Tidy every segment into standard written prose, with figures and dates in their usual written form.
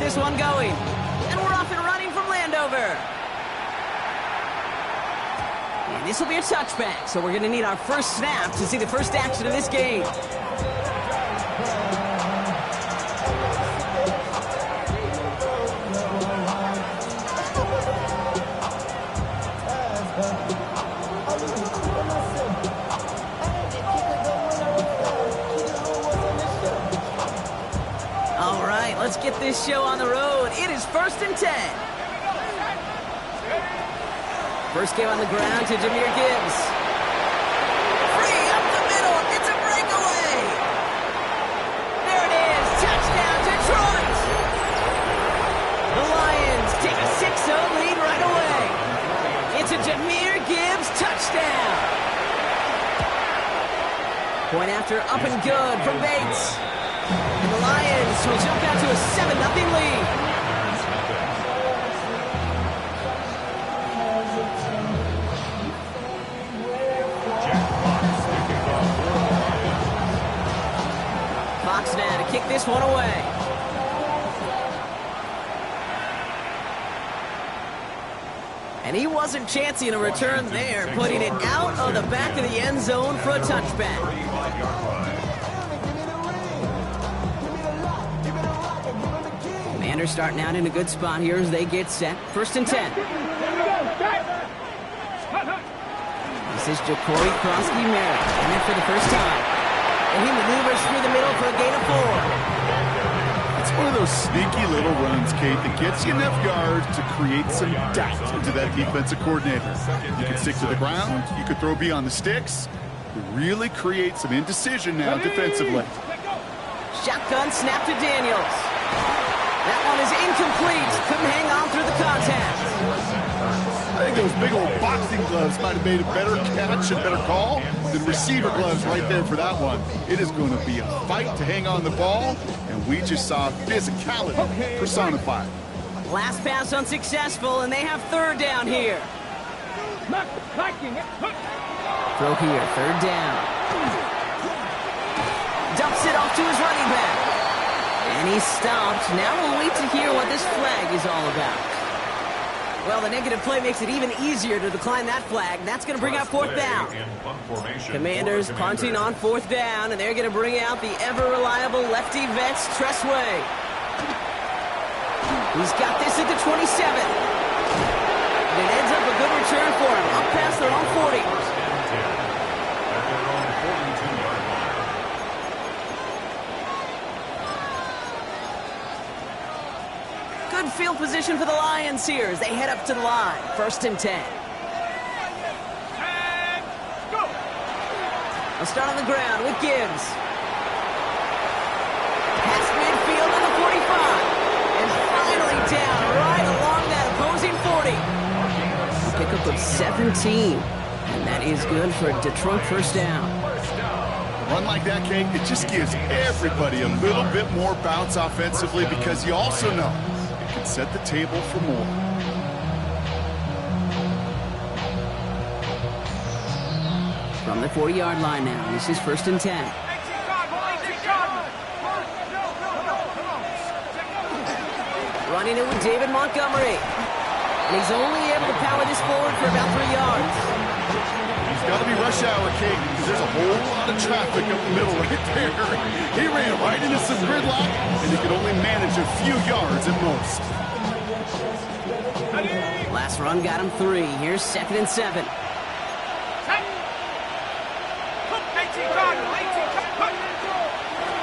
this one going. And we're off and running from Landover. And this will be a touchback, so we're going to need our first snap to see the first action of this game. All right, let's get this show on the road. It is 1st and 10. First game on the ground to Jahmyr Gibbs. Free up the middle. It's a breakaway. There it is. Touchdown, Detroit. The Lions take a 6-0 lead right away. It's a Jahmyr Gibbs touchdown. Point after up and good from Bates. And the Lions will jump out to a 7-0 lead. Fox now to kick this one away. And he wasn't chancing a return there, putting it out of the back of the end zone for a touchback. Commanders starting out in a good spot here as they get set. 1st and 10. This is Jacory Krosky-Merritt, in it for the first time. And he maneuvers through the middle for a gain of 4. It's one of those sneaky little runs, Kate, that gets you enough yards to create some doubt into that defensive coordinator. You can stick to the ground, you could throw beyond the sticks, you really create some indecision now defensively. Shotgun snap to Daniels. That one is incomplete. Couldn't hang on through the contact. I think those big old boxing gloves might have made a better catch and better call than receiver gloves right there for that one. It is going to be a fight to hang on the ball, and we just saw physicality personified. Last pass unsuccessful, and they have 3rd down here. Throw here, 3rd down. Dumps it off to his running back. And he's stopped. Now we'll wait to hear what this flag is all about. Well, the negative play makes it even easier to decline that flag. That's going to bring out 4th down. Commanders punting on 4th down, and they're going to bring out the ever-reliable lefty vets, Tressway. He's got this at the 27. And it ends up a good return for him, up past their own 40. Good field position for the Lions here as they head up to the line. 1st and 10. They'll start on the ground with Gibbs. Past midfield to the 45. And finally down right along that opposing 40. A pickup of 17. And that is good for a Detroit 1st down. A run like that, Kate, it just gives everybody a little bit more bounce offensively because you also know can set the table for more. From the 40-yard line now, this is 1st and 10. Running it with David Montgomery. And he's only able to power this forward for about 3 yards. He's got to be rush hour, Kate, because there's a whole lot of traffic up the middle right there. He ran right into some gridlock, and he could only manage a few yards at most. Last run got him 3. Here's 2nd and 7.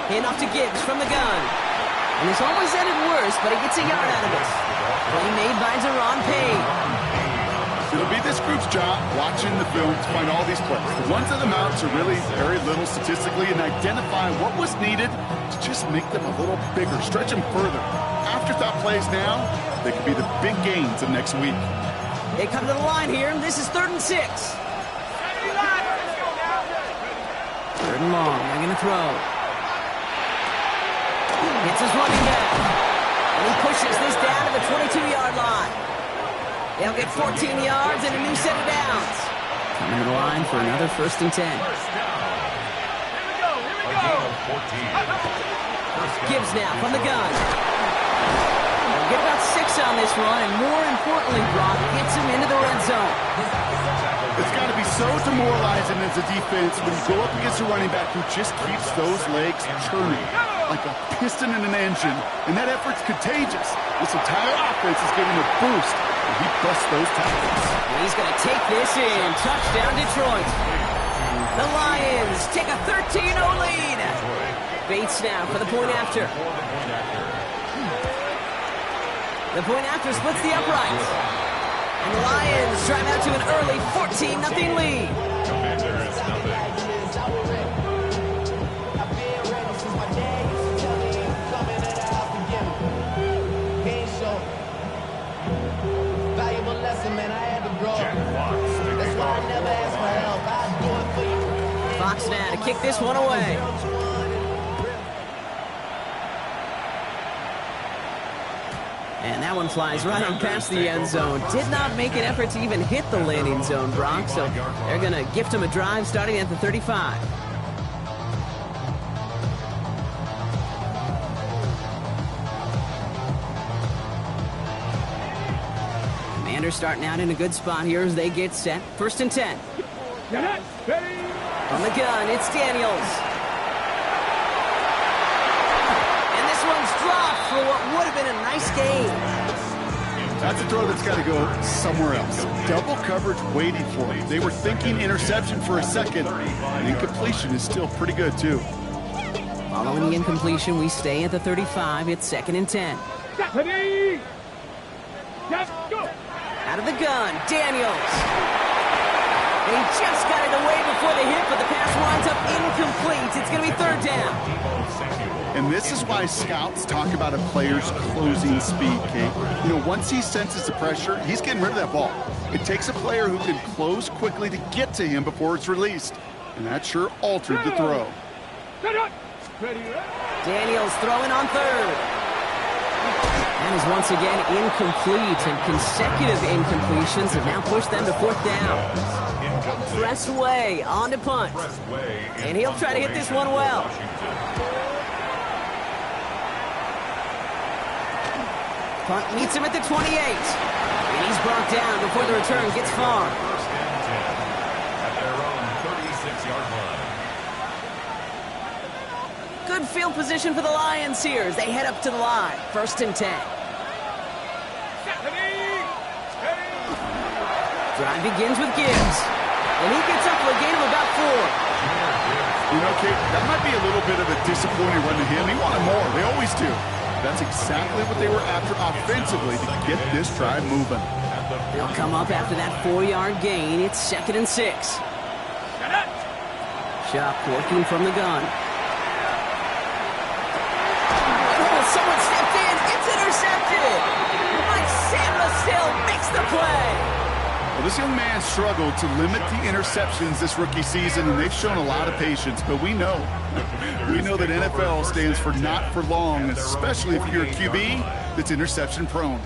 Hand off to Gibbs from the gun. And this almost ended worse, but he gets a yard out of it. Play made by Deron Payne. It'll be this group's job watching the film to find all these plays. The ones on the mounts are really very little statistically and identify what was needed to just make them a little bigger, stretch them further. Afterthought plays now, they could be the big gains of next week. They come to the line here. This is 3rd and 6. 3rd and long. They're going to throw. Hits his running back. And he pushes this down to the 22-yard line. They'll get 14 yards and a new set of downs. Coming to the line for another 1st and 10. Gibbs now from the gun. breaks on this run, and more importantly, Brock gets him into the red zone. It's got to be so demoralizing as a defense when you go up against a running back who just keeps those legs churning like a piston in an engine, and that effort's contagious. This entire offense is getting a boost, and he busts those tackles. And he's going to take this in. Touchdown, Detroit. The Lions take a 13-0 lead. Bates now for the point after. The point after splits the uprights. And the Lions drive out to an early 14-0 lead. Fox now to kick this one away. And that one flies right on past the end zone. Did not make an effort to even hit the landing zone, Brock. So they're going to gift him a drive starting at the 35. Commanders starting out in a good spot here as they get set. 1st and 10. On the gun, it's Daniels. And this one's dropped for what would have been a nice game. That's a throw that's got to go somewhere else. Double coverage waiting for him. They were thinking interception for a second. And incompletion is still pretty good, too. Following the incompletion, we stay at the 35. It's 2nd and 10. Out of the gun, Daniels. He just got it away before the hit, but the pass winds up incomplete. It's going to be 3rd down. And this is why scouts talk about a player's closing speed, Kate. You know, once he senses the pressure, he's getting rid of that ball. It takes a player who can close quickly to get to him before it's released. And that sure altered the throw. Daniels throwing on 3rd. And is once again incomplete, and consecutive incompletions have now pushed them to 4th down. Pressway on to punt. And he'll try to hit this one well. Punt meets him at the 28. And he's brought down before the return gets far. At their own 36-yard line. Good field position for the Lions here as they head up to the line. 1st and 10. Drive begins with Gibbs. And he gets up for a gain of about 4. You know, Kate, that might be a little bit of a disappointing run to him. He wanted more. They always do. That's exactly what they were after offensively to get this drive moving. They'll come up after that 4-yard gain. It's 2nd and 6. Shuck working from the gun. Oh, someone stepped in. It's intercepted. Mike Sandler still makes the play. Well, this young man struggled to limit the interceptions this rookie season, and they've shown a lot of patience. But we know that NFL stands for not for long, especially if you're a QB that's interception prone.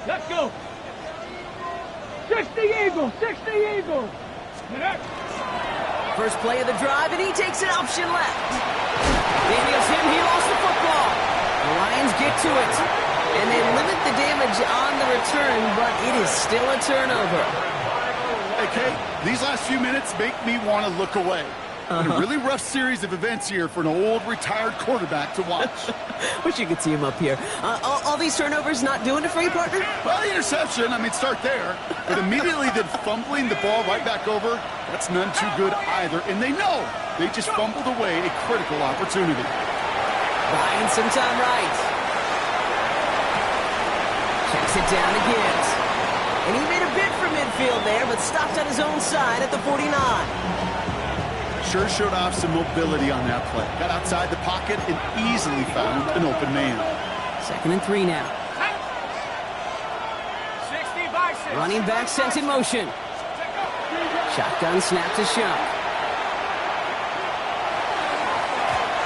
Let's go. 60 Eagles, 60 Eagles. First play of the drive, and he takes an option left. Daniels him, he lost the football. The Lions get to it. And they limit the damage on the return, but it is still a turnover. Hey, Kate, these last few minutes make me want to look away. A really rough series of events here for an old retired quarterback to watch. Wish you could see him up here. All these turnovers not doing it for you, partner? Well, the interception, I mean, start there. But immediately then fumbling the ball right back over, that's none too good either. And they know they just fumbled away a critical opportunity. Buying some time right. Checks it down to Gibbs. And he made a bid for midfield there, but stopped on his own side at the 49. Sure showed off some mobility on that play. Got outside the pocket and easily found an open man. 2nd and 3 now. 60 by 6. Running back sent in motion. Shotgun snap to Shuck.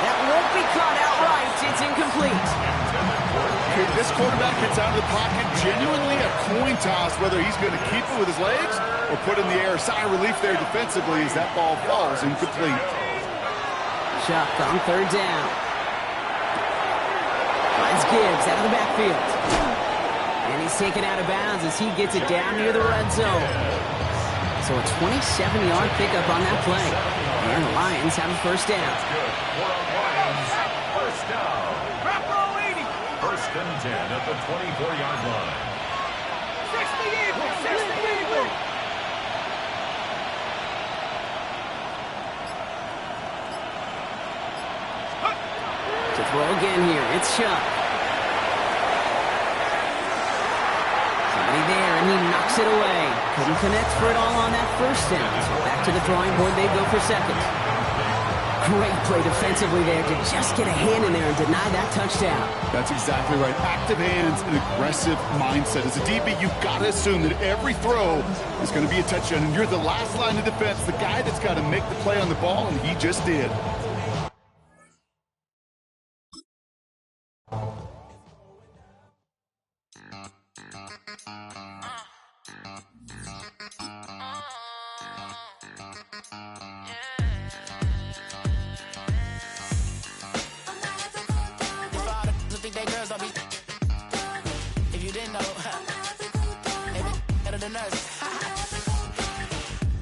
That won't be caught outright. It's incomplete. This quarterback gets out of the pocket, genuinely a coin toss whether he's going to keep it with his legs or put in the air. Sigh of relief there defensively as that ball falls incomplete. Shuck on 3rd down. Finds Gibbs out of the backfield. he's taken out of bounds as he gets it down near the red zone. So a 27-yard pickup on that play. And the Lions have a first down. Good. For the Lions, first down. First and 10 at the 24-yard line. 60 Eagles! 60 Eagles! To throw again here, it's Chubb. Somebody there, and he knocks it away. Couldn't connect for it all on that first down. So back to the drawing board, they go for second. Great play defensively there to just get a hand in there and deny that touchdown. That's exactly right. Active hands and aggressive mindset. As a DB, you've got to assume that every throw is going to be a touchdown, and you're the last line of defense, the guy that's got to make the play on the ball, and he just did.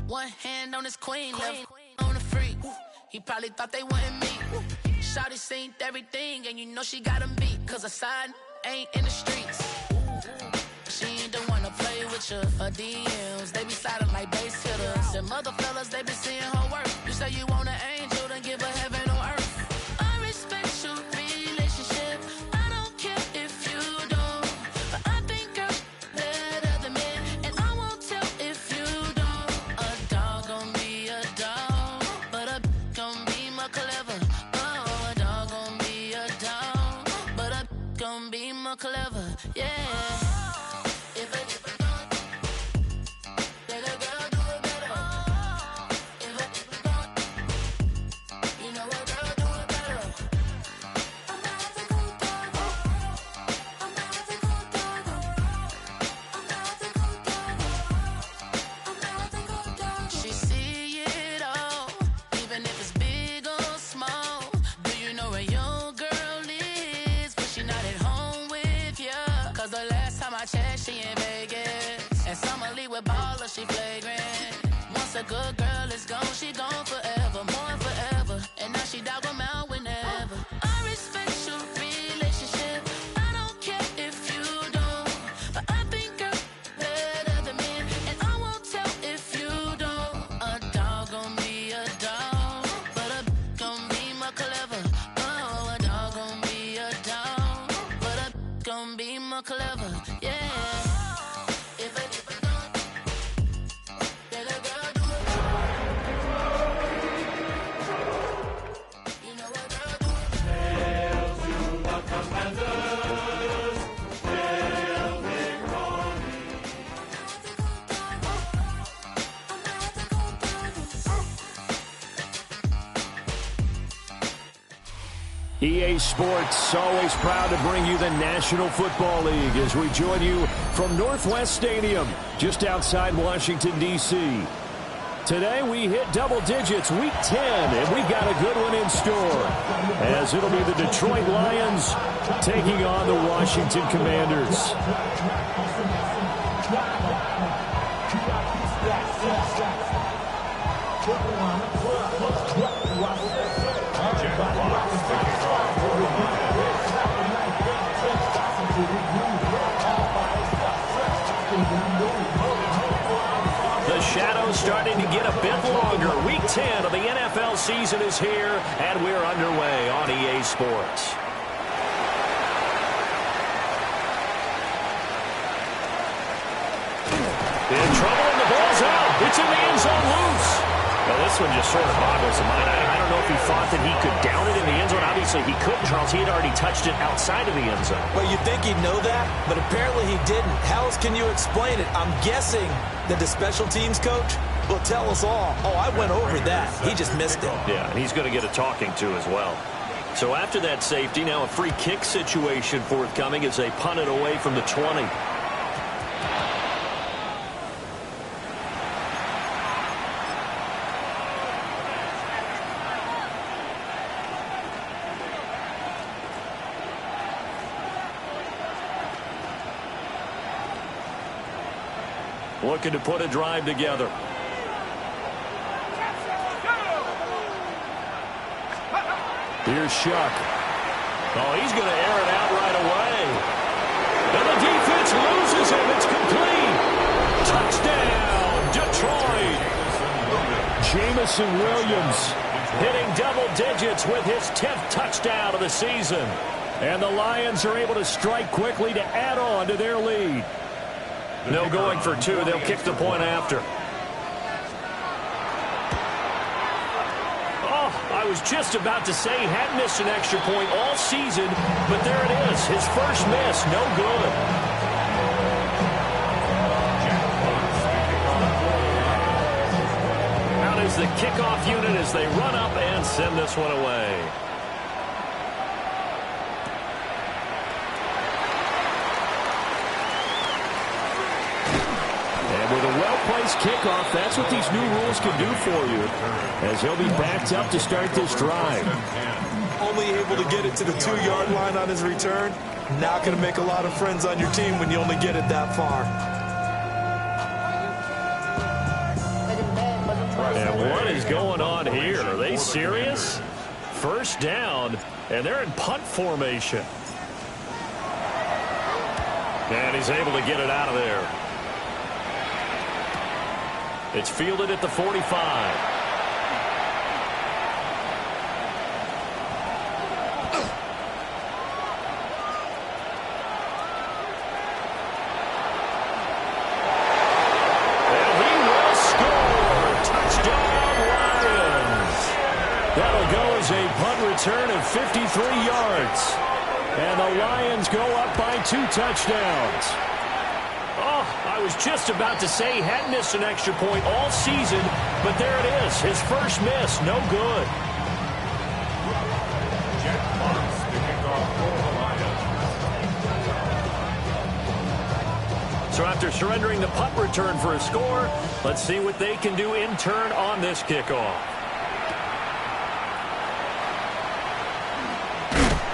One hand on his queen, left on the freak. He probably thought they wanted me. Shawty seen everything, and you know she got him beat. Cause her side ain't in the streets. She ain't the one to play with you. Her DMs, they be sliding like base hitters. And mother fellas, they be seeing her work. You say you want an angel, then give her heaven on earth. I respect your relationship. I don't care if you don't. But I think I'm better than men. And I won't tell if you don't. A dog gon' be a dog. But a gon' be more clever. Oh, a dog gon' be a dog. But a gon' be more clever. Yeah. She flagrant. Once a good girl is gone, she gone forever, more forever. And now she dog 'em out whenever. I respect your relationship. I don't care if you don't. But I think I'm better than men. And I won't tell if you don't. A dog gon' be a dog. But a gon' be more clever. Oh, a dog gon' be a dog. But a gon' be more clever. Yeah. EA Sports, always proud to bring you the National Football League as we join you from Northwest Stadium, just outside Washington, D.C. Today we hit double digits, Week 10, and we've got a good one in store, as it'll be the Detroit Lions taking on the Washington Commanders. The shadow's starting to get a bit longer. Week 10 of the NFL season is here, and we're underway on EA Sports. In trouble, and the ball's out. It's in the end zone loose. Well, this one just sort of boggles the mind. I don't know if he thought that he could down it in the end zone. Obviously, he couldn't, Charles. He had already touched it outside of the end zone. Well, you'd think he'd know that, but apparently he didn't. How else can you explain it? I'm guessing that the special teams coach will tell us all, oh, I went over that. He just missed it. Yeah, and he's going to get a talking to as well. So after that safety, now a free kick situation forthcoming as they punt it away from the 20. looking to put a drive together. Here's Shuck. Oh, he's going to air it out right away. And the defense loses him. It's complete. Touchdown, Detroit. Jameson Williams hitting double digits with his 10th touchdown of the season. And the Lions are able to strike quickly to add on to their lead. No going for two. They'll kick the point after. I was just about to say he hadn't missed an extra point all season, but there it is. His first miss, no good. Out is the kickoff unit as they run up and send this one away. With a well-placed kickoff, that's what these new rules can do for you, as he'll be backed up to start this drive. Only able to get it to the 2-yard line on his return. Not going to make a lot of friends on your team when you only get it that far. And what is going on here? Are they serious? First down, and they're in punt formation. And he's able to get it out of there. It's fielded at the 45. They'll go as a punt return of 53 yards. And the Lions go up by 2 touchdowns. Oh, I was just about to say he hadn't missed an extra point all season, but there it is. His first miss, no good. So after surrendering the punt return for a score, let's see what they can do in turn on this kickoff.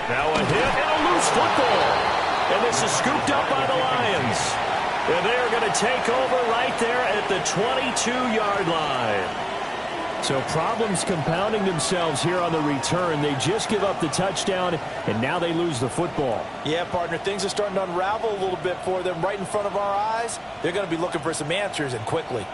Now a hit and a loose football. And this is scooped up by the Lions. And they are going to take over right there at the 22-yard line. So problems compounding themselves here on the return. They just give up the touchdown, and now they lose the football. Yeah, partner, things are starting to unravel a little bit for them right in front of our eyes. They're going to be looking for some answers, and quickly.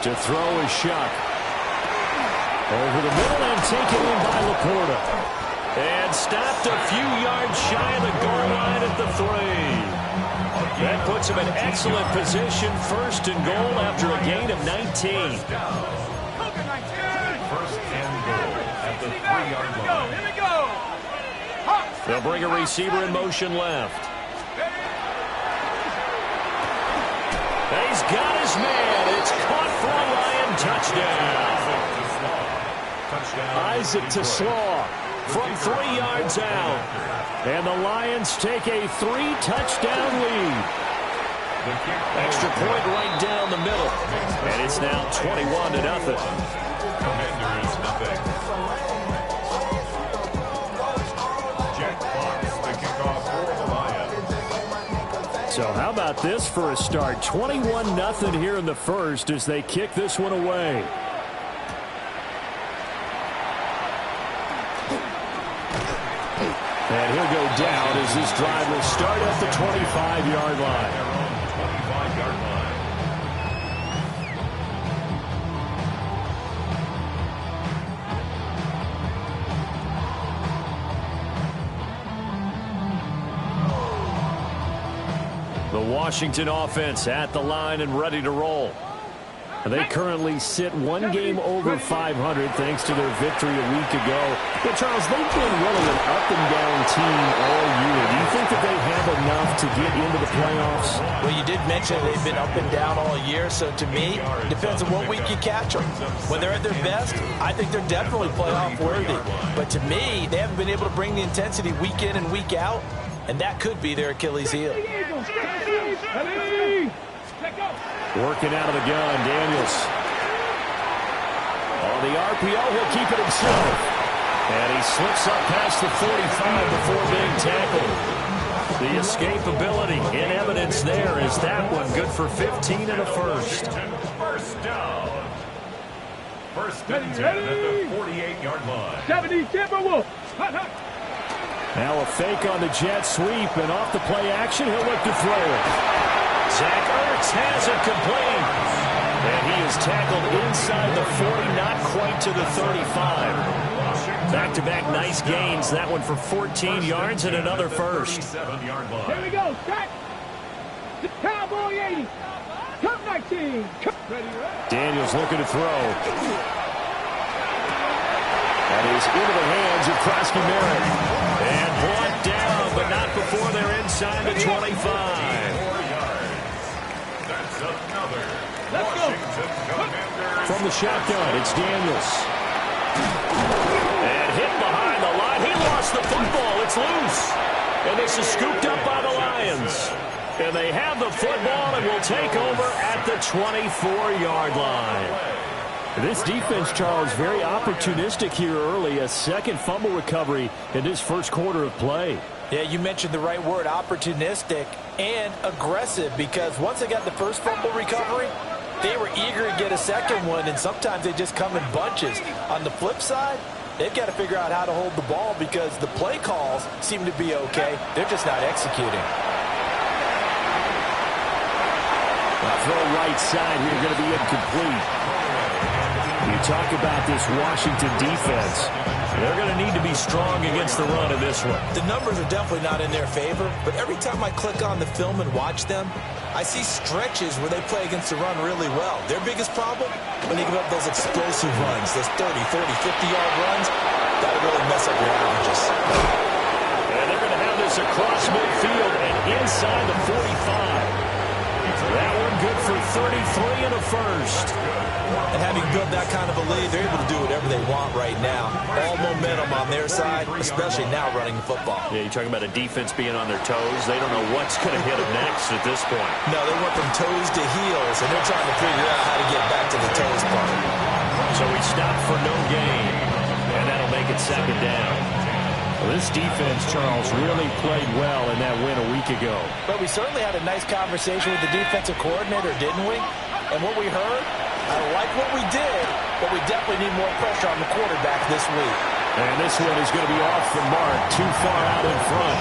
To throw is Shuck. Over the middle and taken in by Laporta. And stopped a few yards shy of the goal line at the 3. That puts him in excellent position, first and goal after a gain of 19. First and goal at the 3-yard line. Here we go. They'll bring a receiver in motion left. He's got his man. It's caught for a Lion touchdown. Isaac TeSlaa from 3 yards out. And the Lions take a 3-touchdown lead. Extra point right down the middle. And it's now 21-0. Commanders nothing. Jack Fox, the kickoff for the Lions. So how about this for a start? 21-0 here in the first as they kick this one away. And he'll go down as this drive will start at the 25-yard line. 25-yard line. The Washington offense at the line and ready to roll. They currently sit 1 game over 500 thanks to their victory a week ago. But, Charles, they've been really an up-and-down team all year. Do you think that they have enough to get into the playoffs? Well, you did mention they've been up and down all year, so to me, it depends on what week you catch them. When they're at their best, I think they're definitely playoff worthy. But to me, they haven't been able to bring the intensity week in and week out. and that could be their Achilles heel. Working out of the gun, Daniels. On the RPO, he'll keep it himself. And he slips up past the 45 before being tackled. The escapability in evidence there is that one. Good for 15 and a first. First down. First and 10 at the 48-yard line. 70 Timberwolves. Now a fake on the jet sweep, and off the play action, he'll look to throw it. Zach Ertz has it complete. And he is tackled inside the 40, not quite to the 35. Back-to-back nice gains. That one for 14 yards and another first. 37-yard line. Here we go. Set. Cowboy 80. Cup 19. Daniels looking to throw. That is into the hands of Krosky Merritt. And brought down, but not before they're inside the 25. 4 yards. That's another Washington Commanders. From the shotgun, it's Daniels. And hit behind the line. He lost the football. It's loose. And this is scooped up by the Lions. And they have the football and will take over at the 24-yard line. This defense, Charles, very opportunistic here early. A second fumble recovery in this first quarter of play. Yeah, you mentioned the right word, opportunistic and aggressive, because once they got the first fumble recovery, they were eager to get a second one, and sometimes they just come in bunches. On the flip side, they've got to figure out how to hold the ball because the play calls seem to be okay. They're just not executing. Throw right side here, going to be incomplete. You talk about this Washington defense. They're going to need to be strong against the run in this one. The numbers are definitely not in their favor, but every time I click on the film and watch them, I see stretches where they play against the run really well. Their biggest problem, when they give up those explosive runs, those 30, 40, 50-yard runs, that'll really mess up your averages. And they're going to have this across midfield and inside the 45. That one good for 33 and a first. And having built that kind of a lead, they're able to do whatever they want right now. All momentum on their side, especially now running the football. Yeah, you're talking about a defense being on their toes. They don't know what's going to hit them next at this point. No, they went from toes to heels, and they're trying to figure out how to get back to the toes part. So he stopped for no gain, and that'll make it second down. Well, this defense, Charles, really played well in that win a week ago. But we certainly had a nice conversation with the defensive coordinator, didn't we? And what we heard, I like what we did, but we definitely need more pressure on the quarterback this week. And this one is going to be off the mark, too far out in front.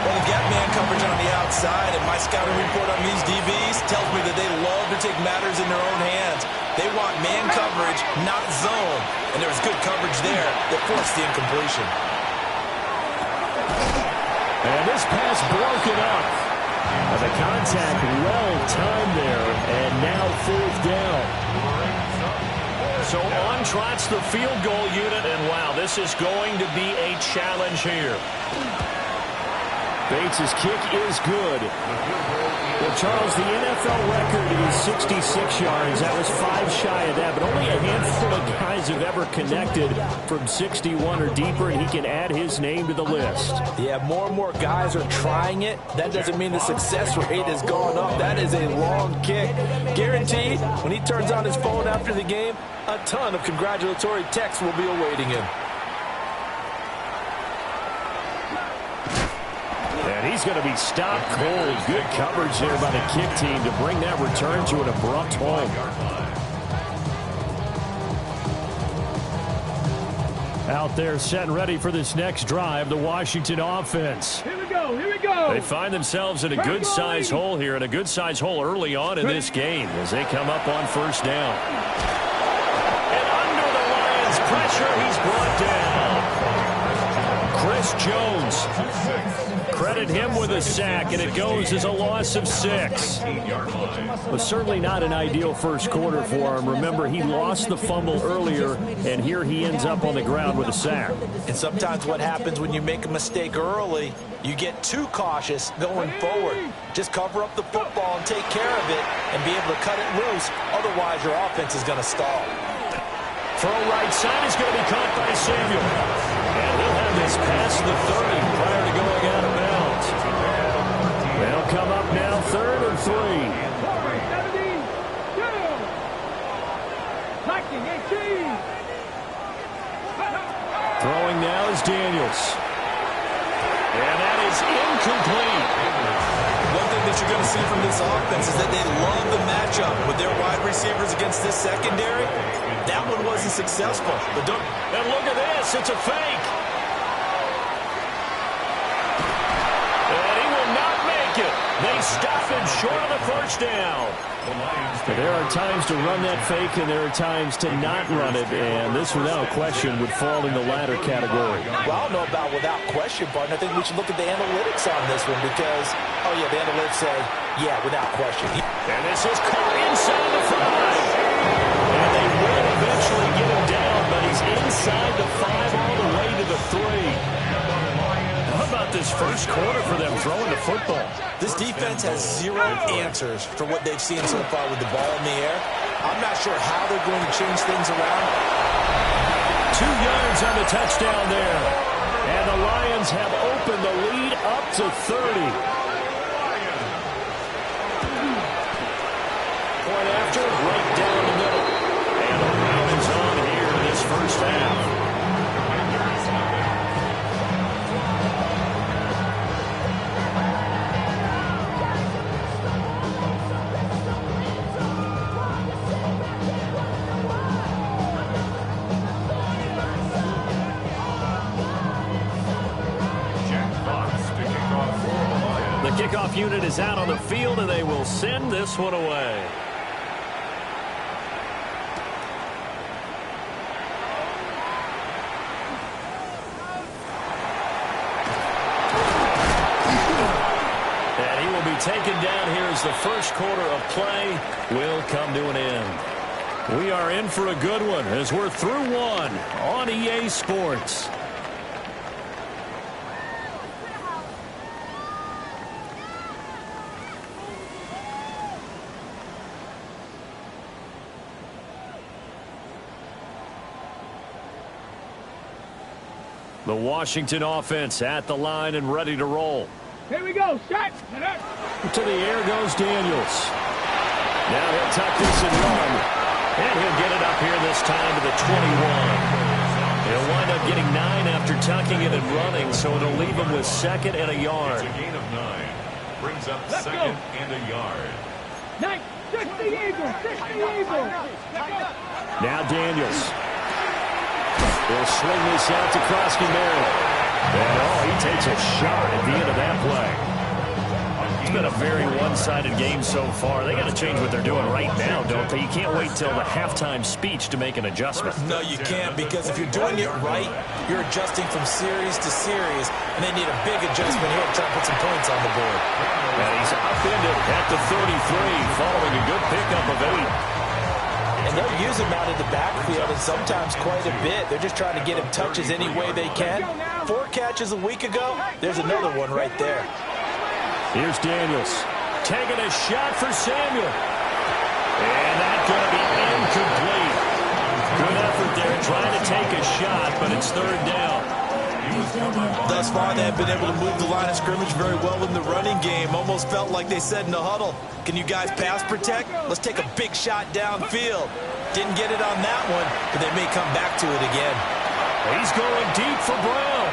Well, they've got man coverage on the outside, and my scouting report on these DBs tells me that they love to take matters in their own hands. They want man coverage, not zone. And there was good coverage there that forced the incompletion. And this pass broken up. And the contact well-timed there, and now fourth down. So on trots the field goal unit, and wow, this is going to be a challenge here. Bates' kick is good. Well, Charles, the NFL record is 66 yards. That was 5 shy of that, but only a handful of guys have ever connected from 61 or deeper, and he can add his name to the list. Yeah, more and more guys are trying it. That doesn't mean the success rate has gone up. That is a long kick. Guaranteed, when he turns on his phone after the game, a ton of congratulatory texts will be awaiting him. And he's going to be stopped cold. Good coverage there by the kick team to bring that return to an abrupt home. Out there set and ready for this next drive, the Washington offense. Here we go, here we go. They find themselves in a good-sized hole here, and a good-sized hole early on in this game as they come up on first down. And under the Lions' pressure, he's brought down. Chris Jones. Credit him with a sack, and it goes as a loss of 6. But certainly not an ideal first quarter for him. Remember, he lost the fumble earlier, and here he ends up on the ground with a sack. And sometimes what happens when you make a mistake early, you get too cautious going forward. Just cover up the football and take care of it and be able to cut it loose. Otherwise, your offense is going to stall. Throw right side is going to be caught by Samuel. And he'll have this past the 30 prior to going out of bounds. 3rd and 3. 17, 2. Tackling 18. Throwing now is Daniels. And that is incomplete. One thing that you're going to see from this offense is that they love the matchup with their wide receivers against this secondary. That one wasn't successful. But don't. And look at this. It's a fake. And he will not make it. They stop him short of the first down. There are times to run that fake, and there are times to not run it, and this, without question, would fall in the latter category. Well, I don't know about without question, Barton. I think we should look at the analytics on this one because, oh, yeah, the analytics say, yeah, without question. And this is caught inside the 5. And they will eventually get him down, but he's inside the 5 all the way to the 3. How about this first quarter for them throwing the football? This defense has zero answers for what they've seen so far with the ball in the air. I'm not sure how they're going to change things around. 2 yards on the touchdown there. And the Lions have opened the lead up to 30. Point after, right down the middle. And the Lions on here in this first half. The kickoff unit is out on the field, and they will send this one away. And he will be taken down here as the first quarter of play will come to an end. We are in for a good one as we're through one on EA Sports. The Washington offense at the line and ready to roll. Here we go. Shot. To the air goes Daniels. Now he'll tuck this and run. And he'll get it up here this time to the 21. He'll wind up getting 9 after tucking it and running, so it'll leave him with 2nd and a yard. It's a gain of 9. Brings up 2nd and a yard. 9, 60 Eagles. 60 Eagles. Now Daniels. He'll swing this out to Krosky Merritt. And, he takes a shot at the end of that play. It's been a very one-sided game so far. They got to change what they're doing right now, don't they? You can't wait till the halftime speech to make an adjustment. No, you can't, because if you're doing it right, you're adjusting from series to series, and they need a big adjustment here to try to put some points on the board. And he's upended at the 33, following a good pickup of 8. And they'll use him out in the backfield, and sometimes quite a bit. They're just trying to get him touches any way they can. 4 catches a week ago. There's another one right there. Here's Daniels. Taking a shot for Samuel. And that's going to be incomplete. Good effort there trying to take a shot, but it's 3rd down. Thus far, they have been able to move the line of scrimmage very well in the running game. Almost felt like they said in the huddle, can you guys pass protect? Let's take a big shot downfield. Didn't get it on that one, but they may come back to it again. He's going deep for Brown.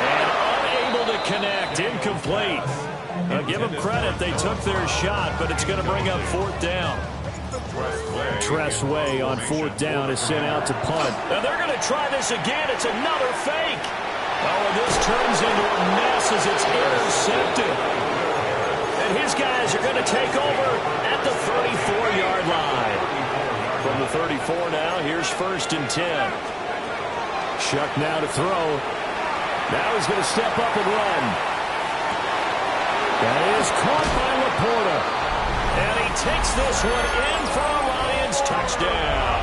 And unable to connect. Incomplete. Give them credit. They took their shot, but it's going to bring up 4th down. Tress Way on 4th down is sent out to punt. Now they're going to try this again. It's another fake. Oh, and this turns into a mess as it's intercepted. And his guys are going to take over at the 34-yard line. From the 34 now, here's 1st and 10. Shuck now to throw. Now he's going to step up and run. That is caught by Laporta. And he takes this one in for a Lions touchdown.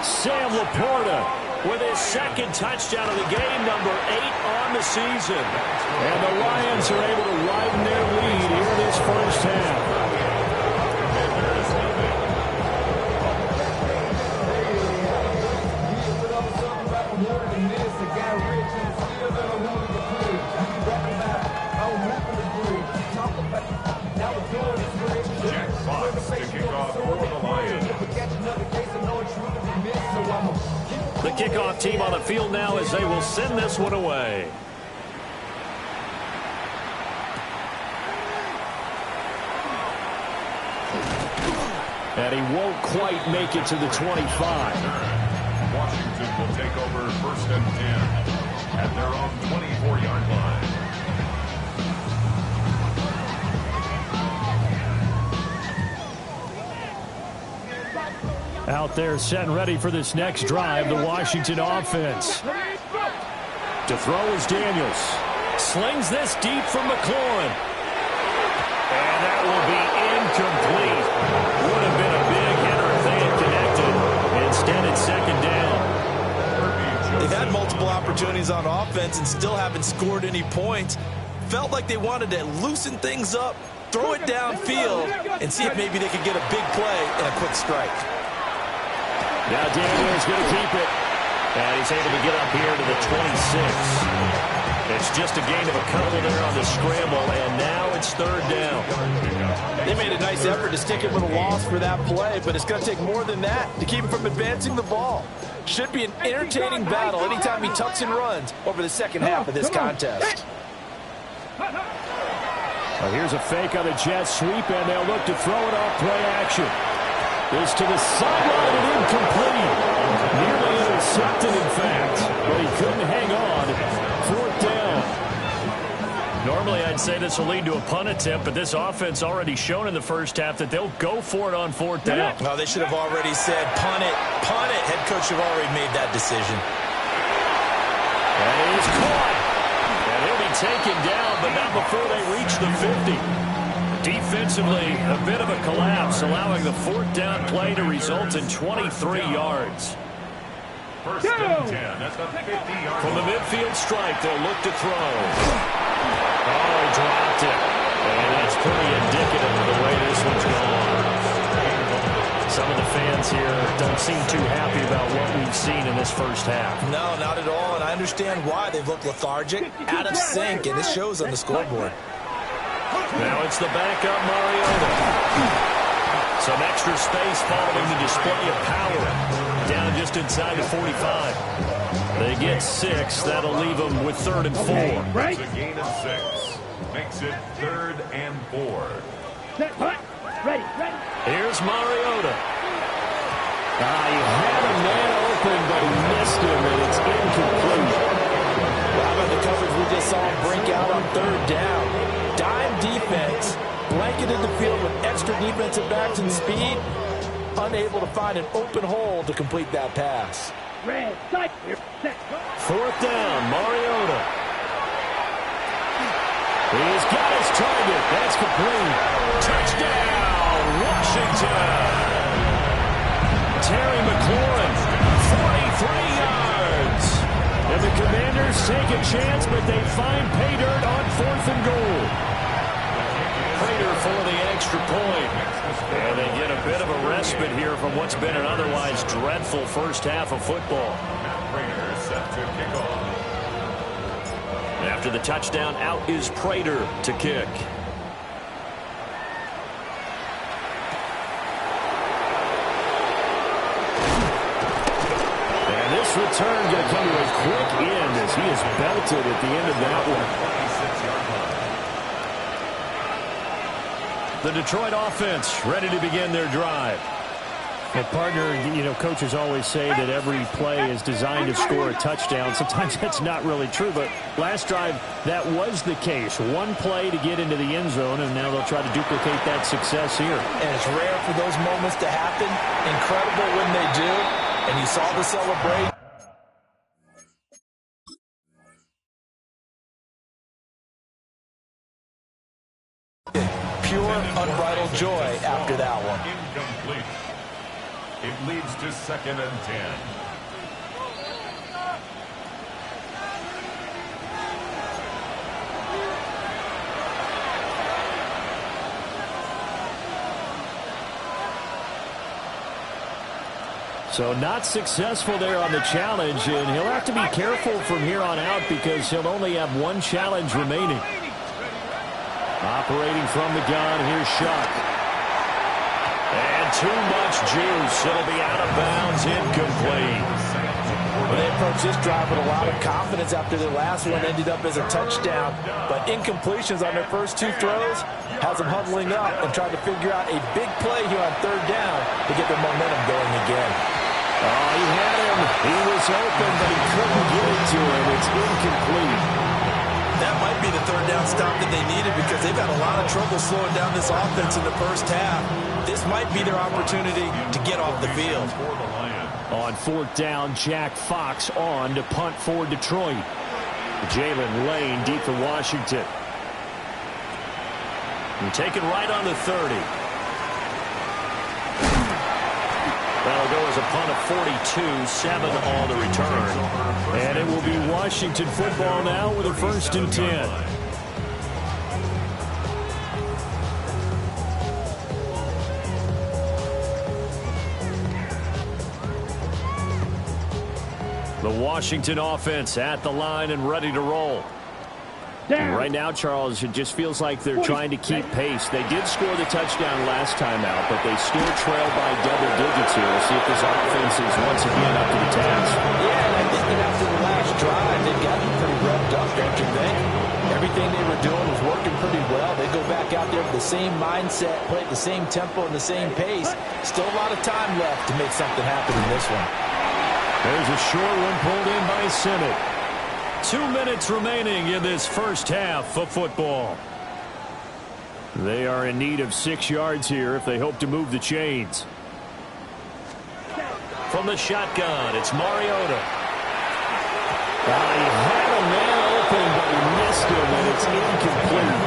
Sam Laporta with his 2nd touchdown of the game, number 8 on the season. And the Lions are able to widen their lead here in this first half. kickoff team on the field now as they will send this one away. And he won't quite make it to the 25. Washington will take over 1st and 10 at their own 24-yard line. Out there set and ready for this next drive, the Washington offense. To throw is Daniels. Slings this deep from McLaurin. And that will be incomplete. Would have been a big hitter if they had connected. Instead, it's second down. They've had multiple opportunities on offense and still haven't scored any points. Felt like they wanted to loosen things up, throw it downfield, and see if maybe they could get a big play and a quick strike. Now Daniels going to keep it. And he's able to get up here to the 26. It's just a gain of a couple there on the scramble, and now it's third down. They made a nice effort to stick him with a loss for that play, but it's going to take more than that to keep him from advancing the ball. Should be an entertaining battle anytime he tucks and runs over the second half of this contest. Well, here's a fake on the jet sweep, and they'll look to throw it off play action. This to the sideline and incomplete. Nearly intercepted, in fact, but he couldn't hang on. Fourth down. Normally, I'd say this will lead to a punt attempt, but this offense already shown in the first half that they'll go for it on fourth down. Well, they should have already said, punt it, punt it. Head coach should have already made that decision. And he's caught. And he'll be taken down, but not before they reach the 50. Defensively, a bit of a collapse, allowing the fourth down play to result in 23 yards. 1st and 10 at the 50-yard From the midfield stripe, they'll look to throw. Oh, he dropped it. And that's pretty indicative of the way this one's gone. Some of the fans here don't seem too happy about what we've seen in this first half. No, not at all, and I understand why. They've looked lethargic, out of sync, and this shows on the scoreboard. Now it's the backup Mariota. Some extra space following the display of power. Down just inside the 45. They get 6. That'll leave them with 3rd and 4. That's a gain of 6. Makes it 3rd and 4. Ready. Here's Mariota. He had a man open, but he missed him, and it's incomplete. How about the coverage we just saw him break out on 3rd down? Dime defense, blanketed the field with extra defensive backs and speed, unable to find an open hole to complete that pass. Fourth down, Mariota. He's got his target. That's complete. Touchdown, Washington. Terry McLaurin, 43 yards. And the Commanders take a chance, but they find pay dirt on 4th and goal. Prater for the extra point. And they get a bit of a respite here from what's been an otherwise dreadful first half of football. Prater set to kick off. After the touchdown, out is Prater to kick. Return going to come to a quick end as he is belted at the end of that one. The Detroit offense ready to begin their drive. Well, partner, coaches always say that every play is designed to score a touchdown. Sometimes that's not really true, but last drive, that was the case. One play to get into the end zone, and now they'll try to duplicate that success here. And it's rare for those moments to happen. Incredible when they do, and you saw the celebration. Pure, unbridled joy after that one. Incomplete. It leads to 2nd and 10. So not successful there on the challenge, and he'll have to be careful from here on out because he'll only have one challenge remaining. Operating from the gun, here's Shuck. And too much juice. It'll be out of bounds, incomplete. Well, they approached this drive with a lot of confidence after their last one ended up as a touchdown. But incompletions on their first 2 throws has them huddling up and trying to figure out a big play here on 3rd down to get their momentum going again. Oh, he had him. He was open, but he couldn't get it to him. It's incomplete. That might be the 3rd down stop that they needed because they've had a lot of trouble slowing down this offense in the first half. This might be their opportunity to get off the field. On 4th down, Jack Fox on to punt for Detroit. Jalen Lane deep for Washington. And taken right on the 30. That'll go as a punt of 42, 7 on the return. And it will be Washington football now with a 1st and 10. The Washington offense at the line and ready to roll. And right now, Charles, it just feels like they're trying to keep pace. They did score the touchdown last time out, but they still trail by double digits here. We'll see if this offense is once again up to the task. Yeah, and I think that after the last drive, they've gotten pretty revved up, don't you think? Everything they were doing was working pretty well. They go back out there with the same mindset, play at the same tempo and the same pace. Still a lot of time left to make something happen in this one. There's a short one pulled in by Sennett. 2 minutes remaining in this first half of football. They are in need of 6 yards here if they hope to move the chains. From the shotgun, it's Mariota. He had a man open, but he missed him, and it's incomplete.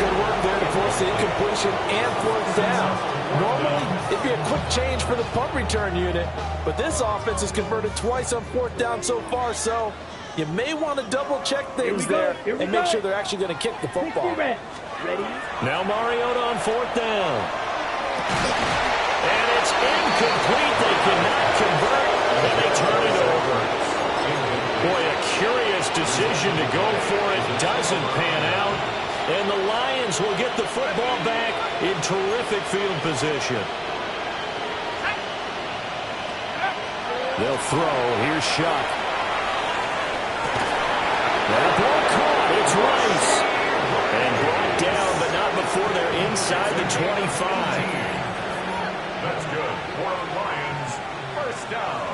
Good work there to force the incompletion and 4th down. Normally, it'd be a quick change for the punt return unit, but this offense has converted twice on 4th down so far, so you may want to double-check things there and make sure they're actually going to kick the football. Ready? Now Mariota on 4th down. And it's incomplete. They cannot convert, and they turn it over. Boy, a curious decision to go for it. Doesn't pan out. And the Lions will get the football back in terrific field position. They'll throw. Here's Shuck. That ball caught. It's Rice. And brought down, but not before they're inside the 25. That's good for the Lions. 1st down.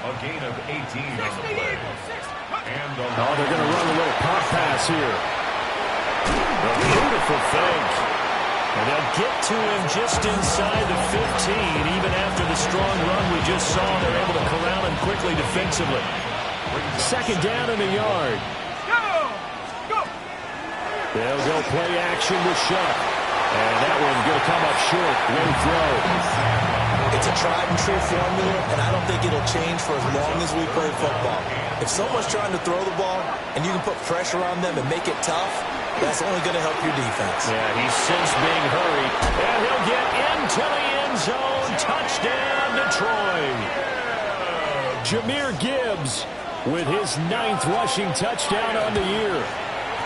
A gain of 18 on the play. And they're going to run a little pop pass here. A beautiful fake. And they'll get to him just inside the 15. Even after the strong run we just saw, they're able to corral him quickly defensively. 2nd down in a yard. Go! They'll go play action with Shuck. And that one's going to come up short. Low throw. It's a tried-and-true formula, and I don't think it'll change for as long as we play football. If someone's trying to throw the ball and you can put pressure on them and make it tough, that's only going to help your defense. Yeah, he's since being hurried. And he'll get into the end zone. Touchdown, Detroit. Jahmyr Gibbs with his 9th rushing touchdown on the year.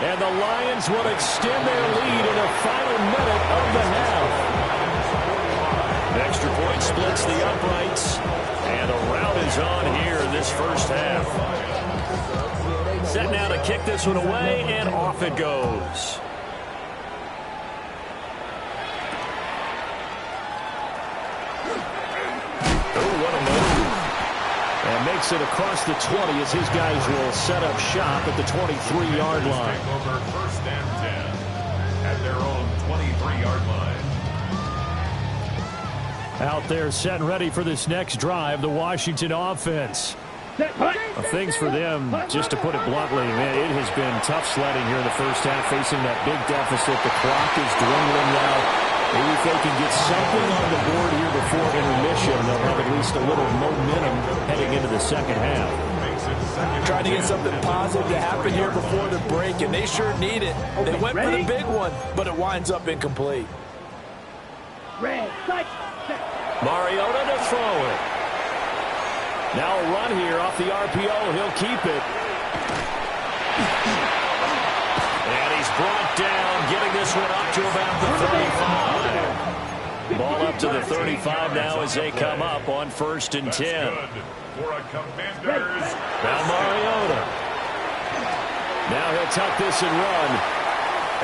And the Lions will extend their lead in the final minute of the half. Extra point splits the uprights. And a rout is on here in this first half. Set now to kick this one away, and off it goes. Oh, what a move. And makes it across the 20 as his guys will set up shop at the 23-yard line. Take over 1st and 10 at their own 23-yard line. Out there set and ready for this next drive, the Washington offense. Things for them, just to put it bluntly, man, it has been tough sledding here in the first half, facing that big deficit. The clock is dwindling now. Maybe if they can get something on the board here before intermission, they'll have at least a little momentum heading into the second half. Trying to get something positive to happen here before the break, and they sure need it. They went for the big one, but it winds up incomplete. Mariota to throw it. Now a run here off the RPO. He'll keep it. And he's brought down, getting this one up to about the 35. Ball up to the 35 now as they come up on 1st and 10. For a Commanders. Now Mariota. Now he'll tuck this and run.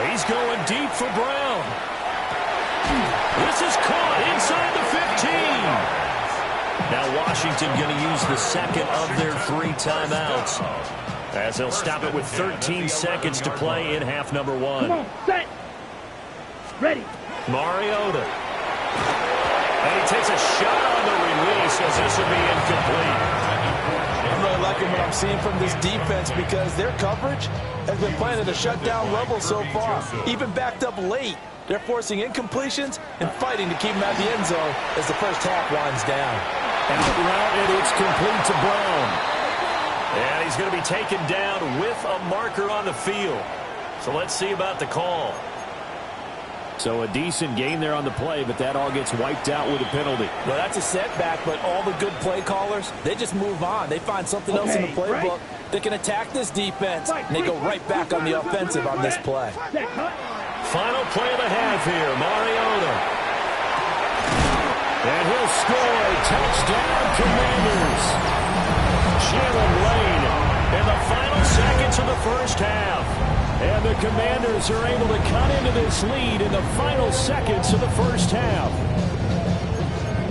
He's going deep for Brown. This is caught inside the 15. Now Washington going to use the second of their 3 timeouts, as they'll stop it with 13 seconds to play in half number 1. Come on, set. Ready. Mariota. And he takes a shot on the release as this will be incomplete. I'm really liking what I'm seeing from this defense because their coverage has been playing at a shutdown level so far. Even backed up late, they're forcing incompletions and fighting to keep them at the end zone as the first half winds down. Out route, and it's complete to Brown. And he's going to be taken down with a marker on the field. So let's see about the call. So a decent gain there on the play, but that all gets wiped out with a penalty. Well, that's a setback, but all the good play callers, they just move on. They find something else in the playbook that can attack this defense, and they go right back on the offensive on this play. Final play of the half here, Mariota. And he'll score. Touchdown, Commanders. Jalen Lane in the final seconds of the first half. And the Commanders are able to cut into this lead in the final seconds of the first half.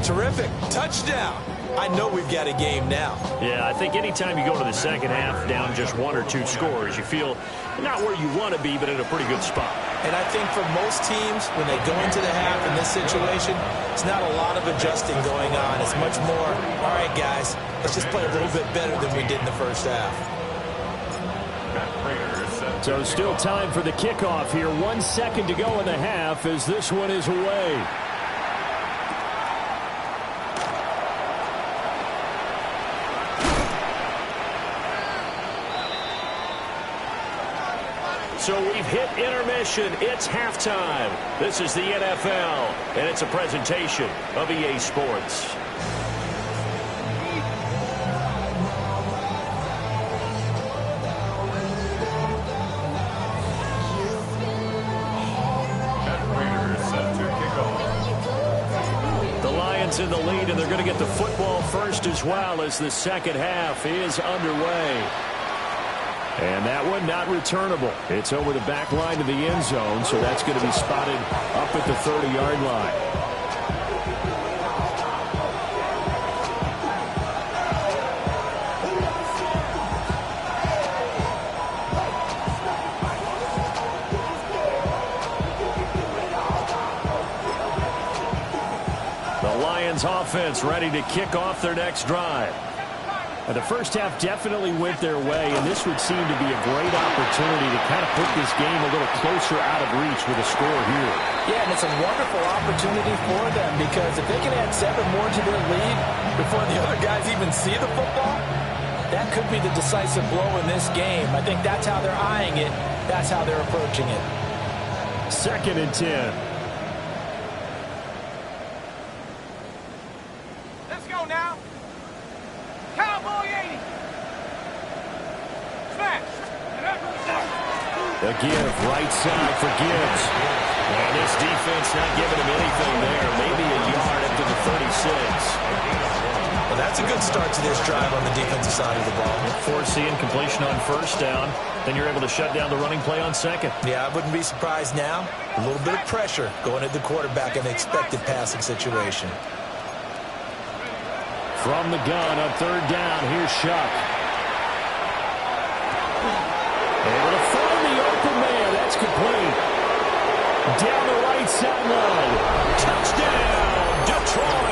Terrific. Touchdown. I know we've got a game now. Yeah, I think anytime you go to the second half down just 1 or 2 scores, you feel not where you want to be, but in a pretty good spot. And I think for most teams, when they go into the half in this situation, it's not a lot of adjusting going on. It's much more, all right, guys, let's just play a little bit better than we did in the first half. So still time for the kickoff here. 1 second to go in the half as this one is away. So we've hit intermission. It's halftime. This is the NFL, and it's a presentation of EA Sports. The Lions in the lead, and they're going to get the football first as well as the second half is underway. And that one not returnable. It's over the back line of the end zone, so that's going to be spotted up at the 30-yard line. The Lions offense ready to kick off their next drive. And the first half definitely went their way, and this would seem to be a great opportunity to kind of put this game a little closer out of reach with a score here. Yeah, and it's a wonderful opportunity for them because if they can add 7 more to their lead before the other guys even see the football, that could be the decisive blow in this game. I think that's how they're eyeing it. That's how they're approaching it. 2nd and 10. Let's go now. Cowboy 80. Smash. The give, right side for Gibbs. And this defense not giving him anything there. Maybe a yard up to the 36. Well, that's a good start to this drive on the defensive side of the ball. Forcing completion on first down. Then you're able to shut down the running play on second. Yeah, I wouldn't be surprised now. A little bit of pressure going at the quarterback in an expected passing situation. From the gun on 3rd down, here's Shuck. Able to find the open man. That's complete. Down the right sideline. Touchdown, Detroit.